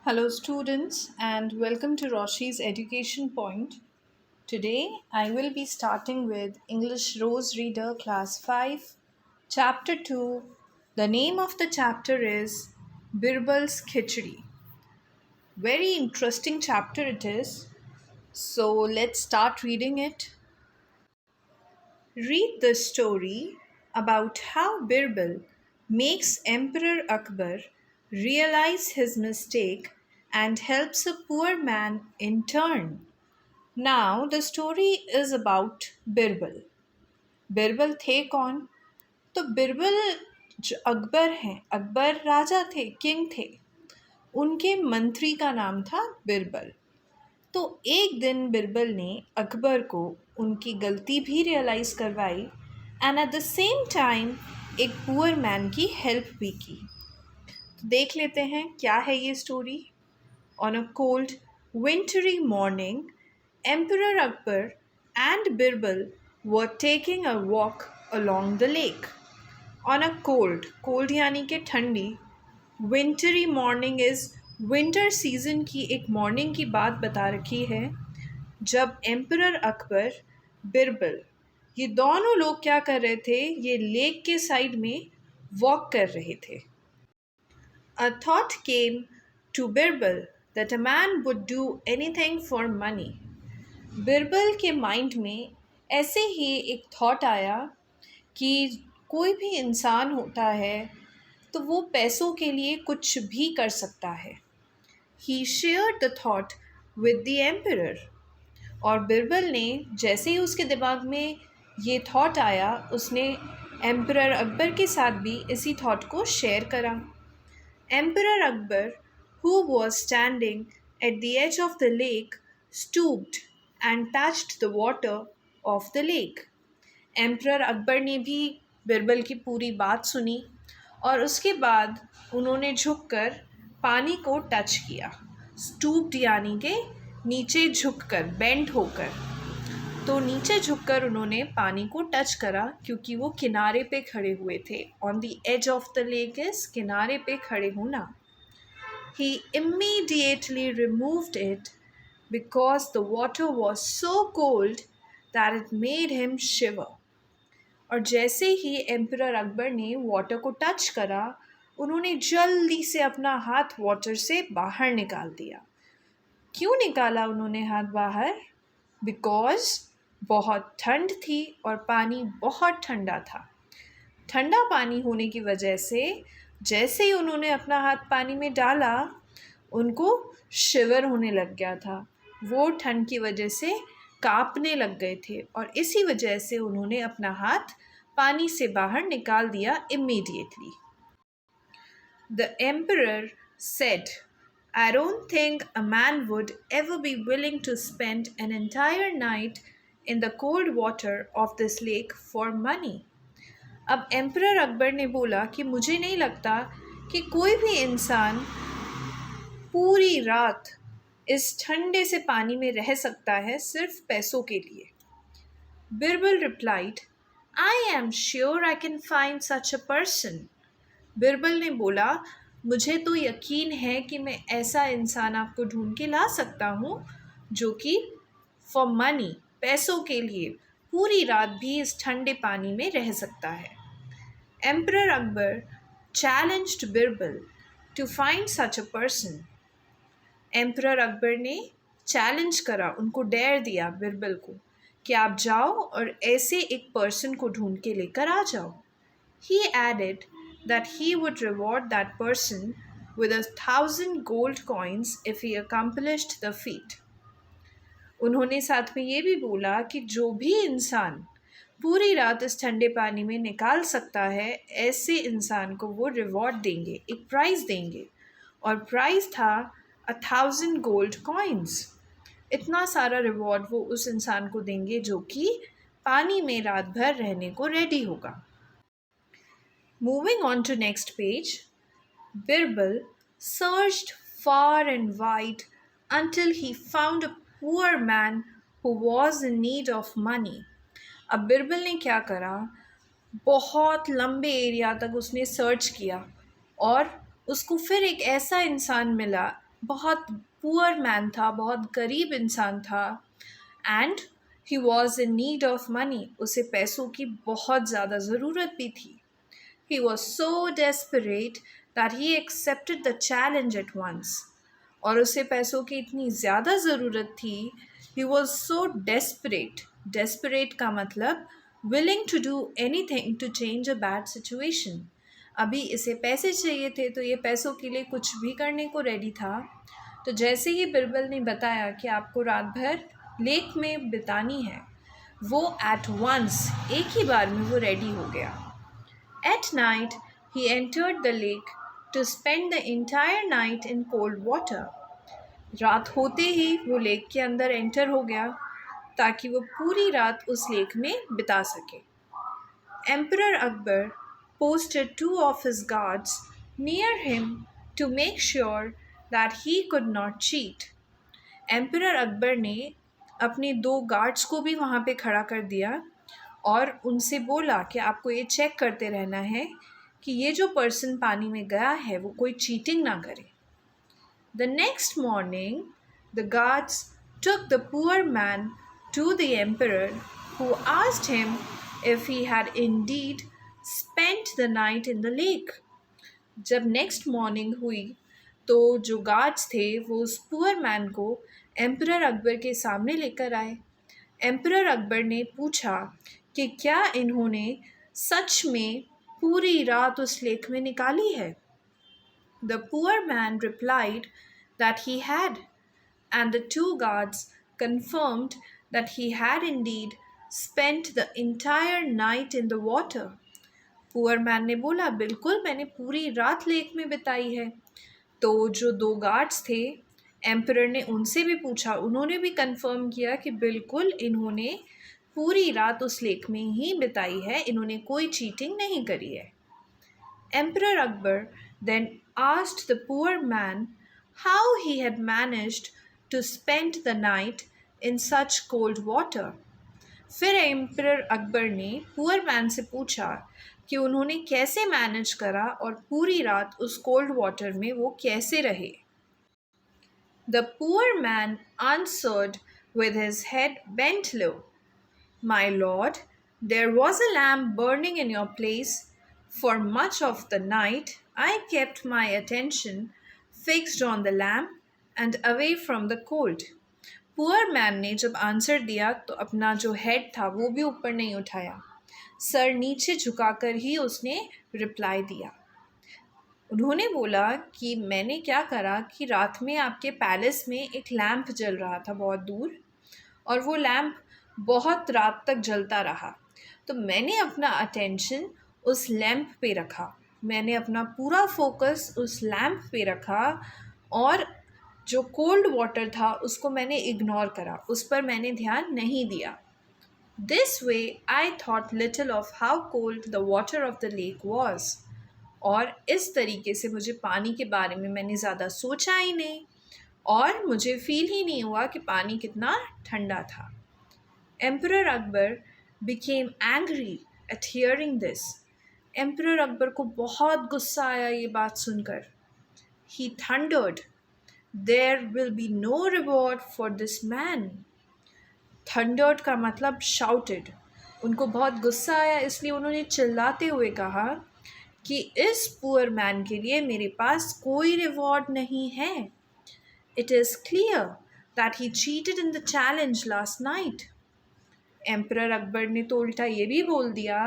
Hello, students, and welcome to Roshi's Education Point. Today, I will be starting with English Rose Reader Class 5, Chapter 2. The name of the chapter is Birbal's Khichadi. Very interesting chapter it is. So, let's start reading it. Read the story about how Birbal makes Emperor Akbar realize his mistake and helps a poor man in turn. Now, the story is about Birbal. Birbal थे कौन? तो बिरबल जो अकबर हैं, अकबर राजा थे, king थे। उनके मंत्री का नाम था बिरबल। तो एक दिन बिरबल ने अकबर को उनकी गलती भी रियलाइज़ करवाई and at the same time एक पुअर मैन की हेल्प भी की। तो देख लेते हैं क्या है ये story. On a cold wintry morning emperor Akbar and Birbal were taking a walk along the lake. On a cold यानी कि ठंडी, wintry morning is winter season की एक मॉर्निंग की बात बता रखी है जब एम्परर अकबर, बिरबल, ये दोनों लोग क्या कर रहे थे? ये लेक के साइड में वॉक कर रहे थे। A thought came to Birbal that a man would do anything for money. Birbal के माइंड में ऐसे ही एक थॉट आया कि कोई भी इंसान होता है तो वो पैसों के लिए कुछ भी कर सकता है। He shared the thought with the emperor. और बिरबल ने जैसे ही उसके दिमाग में ये थॉट आया, उसने एम्परर अकबर के साथ भी इसी थॉट को शेयर करा। Emperor Akbar, who was standing at the edge of the lake, stooped and touched the water of the lake. Emperor Akbar ने भी बिरबल की पूरी बात सुनी और उसके बाद उन्होंने झुककर पानी को टच किया। स्टूप्ड यानी कि नीचे झुककर, बेंड होकर। तो नीचे झुककर उन्होंने पानी को टच करा क्योंकि वो किनारे पे खड़े हुए थे। On the edge of the lake is किनारे पे खड़े होना। He immediately removed it because the water was so cold that it made him shiver. और जैसे ही एम्परर अकबर ने वाटर को टच करा, उन्होंने जल्दी से अपना हाथ वाटर से बाहर निकाल दिया। क्यों निकाला उन्होंने हाथ बाहर? बिकॉज बहुत ठंड थी और पानी बहुत ठंडा था। ठंडा पानी होने की वजह से जैसे ही उन्होंने अपना हाथ पानी में डाला, उनको शिवर होने लग गया था। वो ठंड की वजह से कांपने लग गए थे और इसी वजह से उन्होंने अपना हाथ पानी से बाहर निकाल दिया immediately. The emperor said, I don't think a man would ever be willing to spend an entire night in the cold water of this lake for money. अब एम्परर अकबर ने बोला कि मुझे नहीं लगता कि कोई भी इंसान पूरी रात इस ठंडे से पानी में रह सकता है सिर्फ पैसों के लिए। Birbal replied, I am sure I can find such a person. Birbal ने बोला, मुझे तो यकीन है कि मैं ऐसा इंसान आपको ढूंढ के ला सकता हूँ जो कि फॉर मनी, पैसों के लिए पूरी रात भी इस ठंडे पानी में रह सकता है। Emperor Akbar challenged Birbal to find such a person. Emperor Akbar ने चैलेंज करा, उनको डेयर दिया बिरबल को कि आप जाओ और ऐसे एक पर्सन को ढूंढ के लेकर आ जाओ। He added that he would reward that person with 1,000 gold coins if he accomplished the feat. उन्होंने साथ में ये भी बोला कि जो भी इंसान पूरी रात इस ठंडे पानी में निकाल सकता है, ऐसे इंसान को वो रिवॉर्ड देंगे, एक प्राइज़ देंगे। और प्राइज़ था 1,000 गोल्ड कॉइन्स। इतना सारा रिवॉर्ड वो उस इंसान को देंगे जो कि पानी में रात भर रहने को रेडी होगा। Moving on to next page, Birbal searched far and wide until he found a poor man who was in need of money. अब बिरबल ने क्या करा? बहुत लंबे एरिया तक उसने सर्च किया और उसको फिर एक ऐसा इंसान मिला बहुत पुअर मैन था, बहुत गरीब इंसान था। And he was in need of money, उसे पैसों की बहुत ज़्यादा ज़रूरत भी थी। He was so desperate that he accepted the challenge at once. और उसे पैसों की इतनी ज़्यादा ज़रूरत थी, he was so desperate. Desperate का मतलब willing to do anything to change a bad situation. अभी इसे पैसे चाहिए थे तो ये पैसों के लिए कुछ भी करने को रेडी था। तो जैसे ही बिरबल ने बताया कि आपको रात भर लेक में बितानी है, वो एट वंस एक ही बार में वो रेडी हो गया। At night, he entered the lake to spend the entire night in cold water. रात होते ही वो लेक के अंदर एंटर हो गया ताकि वो पूरी रात उस लेक में बिता सके। Emperor Akbar posted two of his guards near him to make sure that he could not cheat. Emperor Akbar ने अपने दो गार्ड्स को भी वहाँ पे खड़ा कर दिया और उनसे बोला कि आपको ये चेक करते रहना है कि ये जो पर्सन पानी में गया है वो कोई चीटिंग ना करे। The next morning the guards took the poor man to the emperor, who asked him if he had indeed spent the night in the lake. जब नेक्स्ट मॉर्निंग हुई तो जो गार्ड्स थे वो उस पुअर मैन को एम्परर अकबर के सामने लेकर आए। एम्परर अकबर ने पूछा कि क्या इन्होंने सच में पूरी रात उस लेक में निकाली है। The poor man replied that he had, and the two guards confirmed that he had indeed spent the entire night in the water. Poor man ने बोला, बिल्कुल मैंने पूरी रात लेक में बिताई है। तो जो दो गार्ड्स थे, एम्परर ने उनसे भी पूछा, उन्होंने भी कंफर्म किया कि बिल्कुल इन्होंने पूरी रात उस लेक में ही बिताई है, इन्होंने कोई चीटिंग नहीं करी है। Emperor Akbar then asked the poor man how he had managed to spend the night in such cold water. फिर एम्परर अकबर ने पुअर मैन से पूछा कि उन्होंने कैसे मैनेज करा और पूरी रात उस कोल्ड वाटर में वो कैसे रहे। The poor man answered with his head bent low, My lord, there was a lamp burning in your place. For much of the night I kept my attention fixed on the lamp and away from the cold. Poor man ने जब answer दिया तो अपना जो head था वो भी ऊपर नहीं उठाया, सर नीचे झुकाकर ही उसने रिप्लाई दिया। उन्होंने बोला कि मैंने क्या करा कि रात में आपके पैलेस में एक लैंप जल रहा था बहुत दूर, और वो लैंप बहुत रात तक जलता रहा, तो मैंने अपना अटेंशन उस लैंप पे रखा, मैंने अपना पूरा फोकस उस लैंप पे रखा, और जो कोल्ड वाटर था उसको मैंने इग्नोर करा, उस पर मैंने ध्यान नहीं दिया। This way I thought little of how cold the water of the lake was. और इस तरीके से मुझे पानी के बारे में मैंने ज़्यादा सोचा ही नहीं और मुझे फील ही नहीं हुआ कि पानी कितना ठंडा था। Emperor Akbar became angry at hearing this. Emperor Akbar को बहुत गुस्सा आया ये बात सुनकर। He thundered, there will be no reward for this man. Thundered का मतलब शाउटेड। उनको बहुत गुस्सा आया इसलिए उन्होंने चिल्लाते हुए कहा कि इस पुअर मैन के लिए मेरे पास कोई रिवॉर्ड नहीं है। It is clear that he cheated in the challenge last night. Emperor Akbar ने तो उल्टा ये भी बोल दिया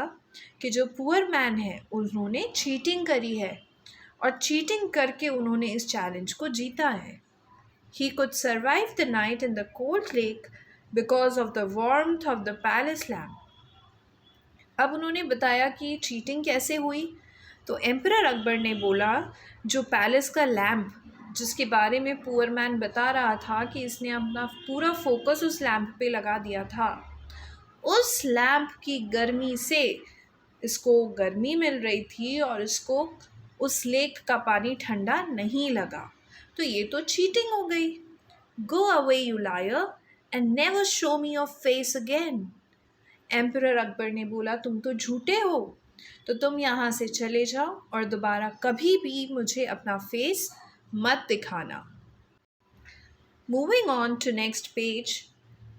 कि जो पुअर मैन है उन्होंने चीटिंग करी है और चीटिंग करके उन्होंने इस चैलेंज को जीता है। He could survive the night in the cold lake because of the warmth of the palace lamp. अब उन्होंने बताया कि चीटिंग कैसे हुई, तो एम्परर अकबर ने बोला जो पैलेस का लैम्प जिसके बारे में पुअर मैन बता रहा था कि इसने अपना पूरा फोकस उस लैम्प पे लगा दिया था, उस लैम्प की गर्मी से इसको गर्मी मिल रही थी और इसको उस लेक का पानी ठंडा नहीं लगा, तो ये तो चीटिंग हो गई। Go away you lawyer and never show me your face again. Emperor Akbar ने बोला तुम तो झूठे हो, तो तुम यहाँ से चले जाओ और दोबारा कभी भी मुझे अपना फेस मत दिखाना। Moving on to next page,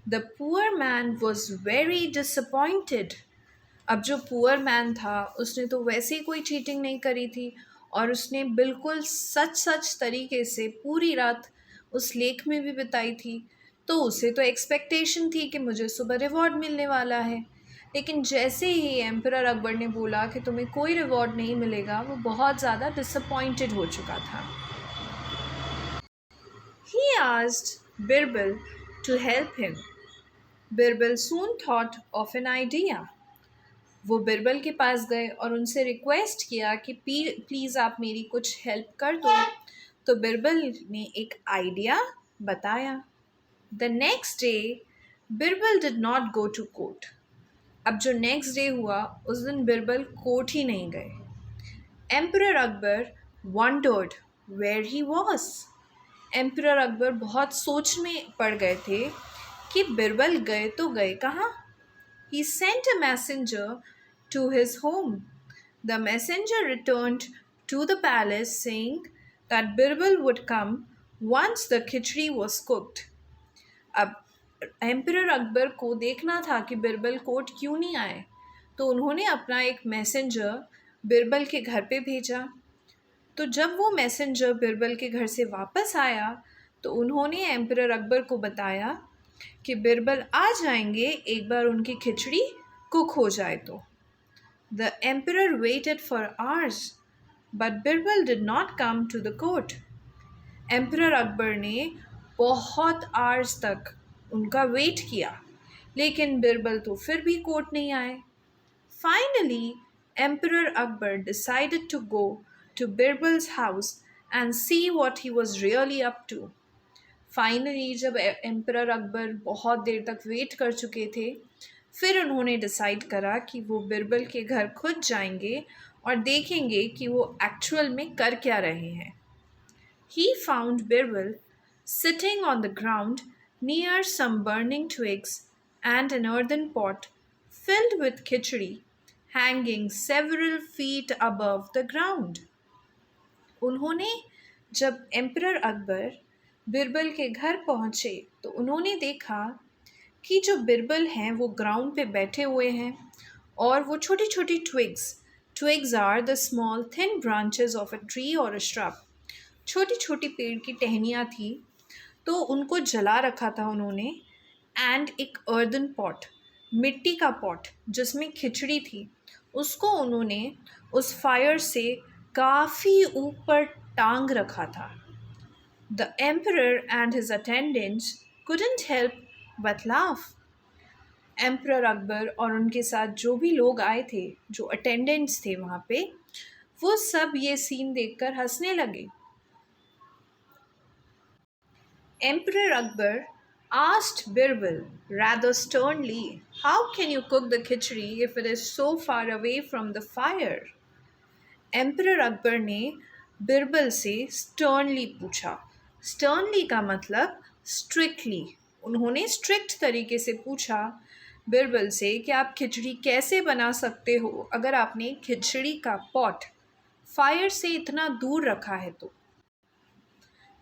the poor man was very disappointed. अब जो पुअर मैन था उसने तो वैसे ही कोई चीटिंग नहीं करी थी और उसने बिल्कुल सच सच तरीके से पूरी रात उस लेक में भी बिताई थी। तो उसे तो एक्सपेक्टेशन थी कि मुझे सुबह रिवॉर्ड मिलने वाला है। लेकिन जैसे ही एम्परर अकबर ने बोला कि तुम्हें कोई रिवॉर्ड नहीं मिलेगा, वो बहुत ज़्यादा डिसअपॉइंटेड हो चुका था। He asked Birbal to help him. Birbal soon thought of an idea. वो बिरबल के पास गए और उनसे रिक्वेस्ट किया कि प्लीज़ आप मेरी कुछ हेल्प कर दो। तो बिरबल ने एक आइडिया बताया। The next day Birbal did not go to court. अब जो नेक्स्ट डे हुआ उस दिन बिरबल कोर्ट ही नहीं गए। Emperor Akbar wondered where he was. Emperor Akbar बहुत सोच में पड़ गए थे कि बिरबल गए तो गए कहाँ। He sent a messenger to his home. The messenger returned to the palace saying that Birbal would come once the khichdi was cooked. अब एम्परर अकबर को देखना था कि बिरबल कोर्ट क्यों नहीं आए, तो उन्होंने अपना एक मैसेंजर बिरबल के घर पे भेजा। तो जब वो मैसेंजर बिरबल के घर से वापस आया तो उन्होंने एम्परर अकबर को बताया कि बिरबल आ जाएंगे एक बार उनकी खिचड़ी कुक हो जाए तो। The emperor waited for hours but Birbal did not come to the court. Emperor Akbar ने बहुत आवर्स तक उनका वेट किया, लेकिन बिरबल तो फिर भी कोर्ट नहीं आए। Finally emperor Akbar decided to go to Birbal's house and see what he was really up to. Finally जब एम्परर अकबर बहुत देर तक वेट कर चुके थे, फिर उन्होंने डिसाइड करा कि वो बिरबल के घर खुद जाएंगे और देखेंगे कि वो एक्चुअल में कर क्या रहे हैं। He found Birbal sitting on the ground near some burning twigs and an earthen pot filled with khichdi hanging several feet above the ground. उन्होंने जब एम्परर अकबर बिरबल के घर पहुँचे तो उन्होंने देखा कि जो बिरबल हैं वो ग्राउंड पे बैठे हुए हैं और वो छोटी छोटी twigs are the small thin branches of a tree और अ श्रब, छोटी छोटी पेड़ की टहनियाँ थी, तो उनको जला रखा था उन्होंने। एंड एक अर्दन पॉट, मिट्टी का पॉट जिसमें खिचड़ी थी, उसको उन्होंने उस फायर से काफ़ी ऊपर टांग रखा था। The emperor and his attendants couldn't help but laugh. Emperor Akbar और उनके साथ जो भी लोग आए थे, जो अटेंडेंट्स थे वहाँ पे, वो सब ये सीन देखकर हंसने लगे। Emperor Akbar asked Birbal rather sternly, "How can you cook the khichdi if it is so far away from the fire?" Emperor Akbar ने बिरबल से स्टर्नली पूछा। स्टर्नली का मतलब स्ट्रिक्टली। उन्होंने स्ट्रिक्ट तरीके से पूछा बिरबल से कि आप खिचड़ी कैसे बना सकते हो अगर आपने खिचड़ी का पॉट फायर से इतना दूर रखा है तो।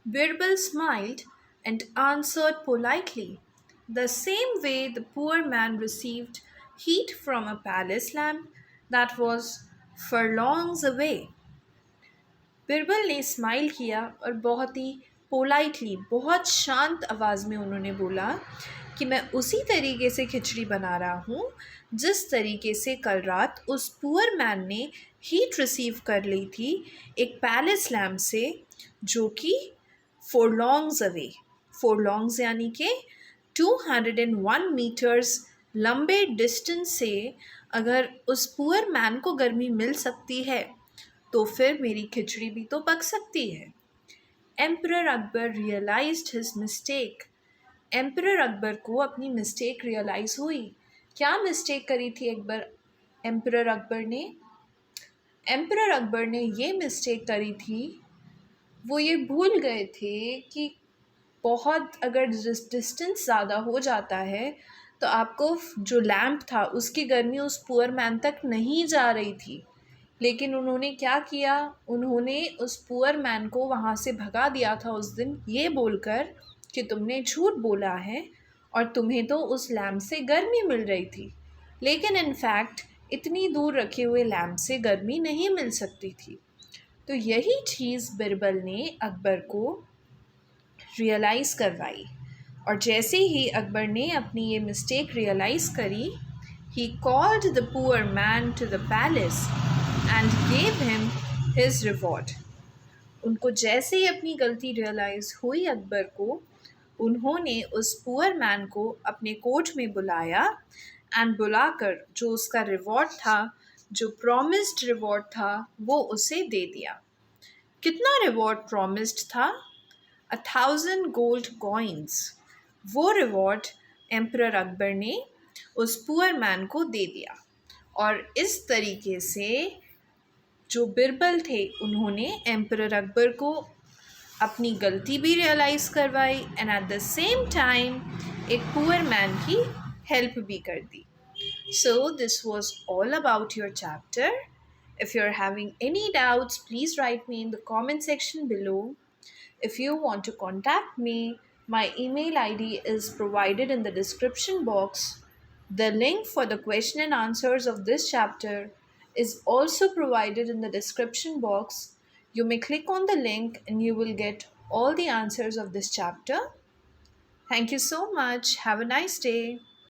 Birbal smiled and answered politely, the same way the poor man received heat from a palace lamp that was furlongs away. Birbal ने स्माइल किया और बहुत ही पोलाइटली, बहुत शांत आवाज़ में उन्होंने बोला कि मैं उसी तरीके से खिचड़ी बना रहा हूँ जिस तरीके से कल रात उस पुअर मैन ने हीट रिसीव कर ली थी एक पैलेस लैम्प से, जो कि फॉरलॉन्ग्स अवे, फॉरलॉन्ग्स यानी कि 201 मीटर्स लंबे डिस्टेंस से अगर उस पुअर मैन को गर्मी मिल सकती है तो फिर मेरी खिचड़ी भी तो पक सकती है। Emperor Akbar realised his mistake. Emperor Akbar को अपनी मिस्टेक रियलाइज़ हुई। क्या मिस्टेक करी थी एम्परर अकबर ने? एम्परर अकबर ने ये मिस्टेक करी थी, वो ये भूल गए थे कि बहुत अगर डिस्टेंस ज़्यादा हो जाता है तो आपको जो लैम्प था उसकी गर्मी उस पुअर मैन तक नहीं जा रही थी। लेकिन उन्होंने क्या किया, उन्होंने उस पुअर मैन को वहाँ से भगा दिया था उस दिन, ये बोलकर कि तुमने झूठ बोला है और तुम्हें तो उस लैम्प से गर्मी मिल रही थी, लेकिन इनफैक्ट इतनी दूर रखे हुए लैम्प से गर्मी नहीं मिल सकती थी। तो यही चीज़ बिरबल ने अकबर को रियलाइज़ करवाई, और जैसे ही अकबर ने अपनी ये मिस्टेक रियलाइज़ करी, he called the poor man to the palace and gave him his reward. उनको जैसे ही अपनी गलती रियलाइज़ हुई अकबर को, उन्होंने उस पुअर मैन को अपने कोर्ट में बुलाया एंड बुलाकर जो उसका रिवॉर्ड था, जो प्रॉमिस्ड रिवॉर्ड था, वो उसे दे दिया। कितना रिवॉर्ड प्रॉमिस्ड था? 1,000 गोल्ड कॉइन्स। वो रिवॉर्ड एम्परर अकबर ने उस पुअर मैन को दे दिया, और इस तरीके से जो बिरबल थे उन्होंने एम्परर अकबर को अपनी गलती भी रियलाइज़ करवाई and at the same time एक पुअर मैन की हेल्प भी कर दी। So this was all about your chapter. If you're having any doubts, please write me in the comment section below. If you want to contact me, my email ID is provided in the description box. The link for the question and answers of this chapter is also provided in the description box. You may click on the link and you will get all the answers of this chapter. Thank you so much. Have a nice day.